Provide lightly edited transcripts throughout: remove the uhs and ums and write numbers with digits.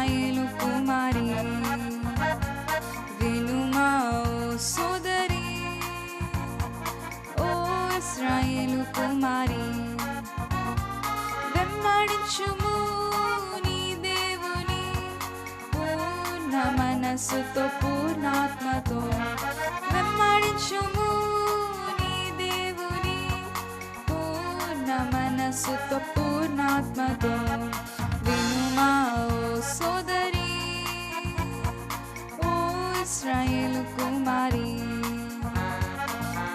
ఇశ్రాయేలు కుమారి వినుమా ఓ సోదరి, ఓ ఇశ్రాయేలు కుమారి వెంబడించుము నీ దేవుని పూర్ణ మనస్సుతో పూర్ణాత్మతో. వెంబడించుము నీ దేవుని పూర్ణ మనస్సుతో పూర్ణాత్మతో. వినుమా ఓ సోదరి, ఓ ఇశ్రాయేలు కుమారి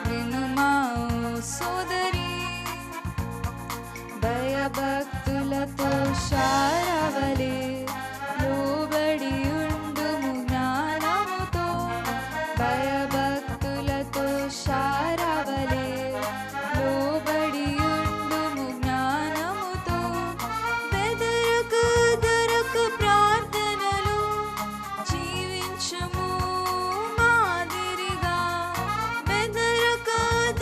వినుమా ఓ సోదరి, భయభక్తులతో శారవలే లోబడి ఉండుము జ్ఞానముతో. భయభక్తులతో శారవలే లోబడి ఉండుము జ్ఞానముతో. బెదరక దొరక ప్రార్థనలు జీవించుము మాదిరిగా. బెదరక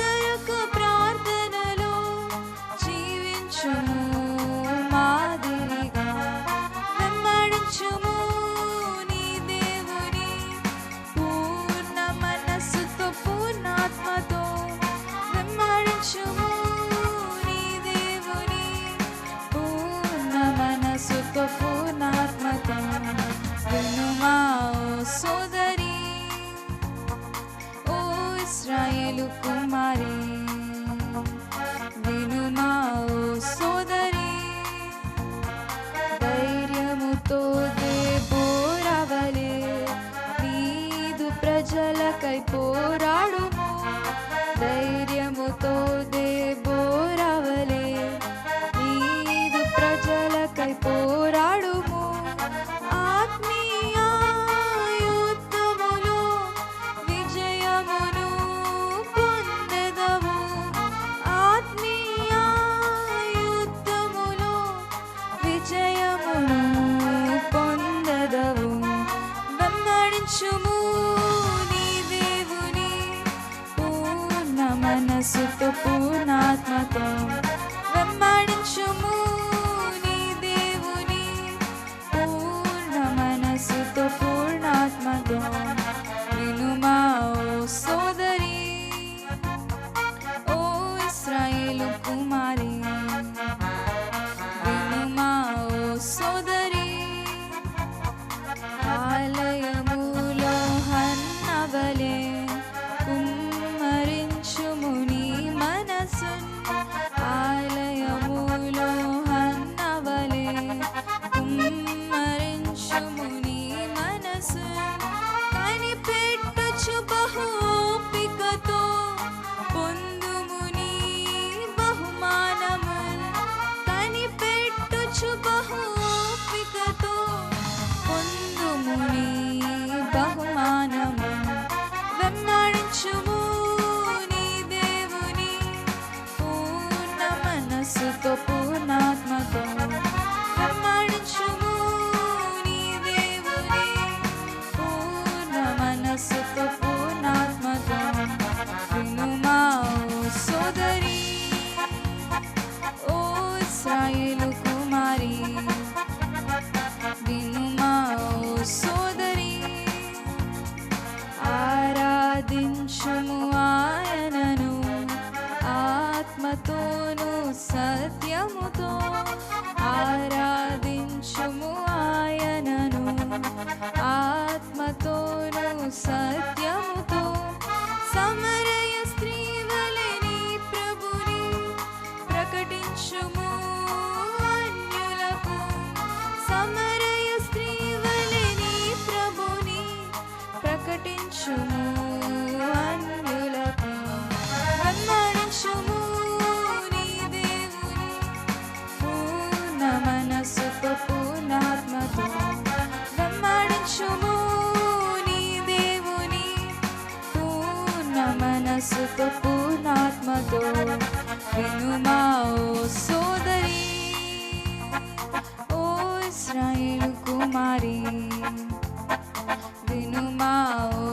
దొరక ప్రార్థనలు జీవించుము మాదిరిగా. వెంబడించుము నీ దేవుని పూర్ణ మనస్సుతో పూర్ణాత్మతో. వెంబడించుము నీ దేవుని పూర్ణ మనస్సుతో పూర్ణాత్మతో. వినుమా ఓ సోదరి, ఓ ఇశ్రాయేలు కుమారి వినుమా ఓ సోదరి, ధైర్యముతో దేబోరావలే నీదు ప్రజలకై పోరాడుము. ధైర్యముతో దేబోరావలే నీదు ప్రజలకై పోరాడుము. ఆత్మీయ యుద్ధములో విజయమును పొందెదవు. ఆత్మీయ యుద్ధములో విజయమును పొందెదవు. వెంబడించుము నీ దేవుని పూర్ణ మనస్సుతో పూర్ణాత్మతో. వెంబడించుము నీ దేవుని పూర్ణ మనస్సుతో పూర్ణాత్మతో. వినుమా ఓ సోదరి, ఓ ఇశ్రాయేలు కుమారి వినుమా ఓ సోదరి, ఆలయములో హన్నవలే కుమ్మరించుము నీ మనసున్. ఆలయములో హన్నవలే కుమ్మరించుము నీ మనసున్. కనిపెట్టుచు బహు ఓపికతో పొందుము నీ బహుమానమున్. కనిపెట్టుచు బహు ఓపికతో పొందుము నీ బహుమానము. వెంబడించుము నీ దేవుని పూర్ణ మనస్సుతో పూర్ణాత్మతో. వెంబడించుము నీ దేవుని పూర్ణ మనస్సుతో పూర్ణాత్మతో. వినుమా ఓ సోదరి, ఓ ఇశ్రాయేలు కుమారి వినుమా ఓ సోదరి, ఆరాధించుము ఆయనను ఆత్మతోను సత్యముతో. ఆరాధించుము ఆయనను ఆత్మతోను సత్యముతో. సమరయ స్త్రీ వలె నీ ప్రభుని ప్రకటించుము అన్యులకు. సమరయ స్త్రీ వలె నీ ప్రభుని ప్రకటించుము అన్యులకు. వెంబడించుము నీ దేవుని పూర్ణ మనస్సుతో పూర్ణాత్మతో. వెంబడించుము నీ దేవుని పూర్ణ మనస్సుతో పూర్ణాత్మతో. వినుమా ఓ సోదరి, ఓ ఇశ్రాయేలు కుమారి వినుమా ఓ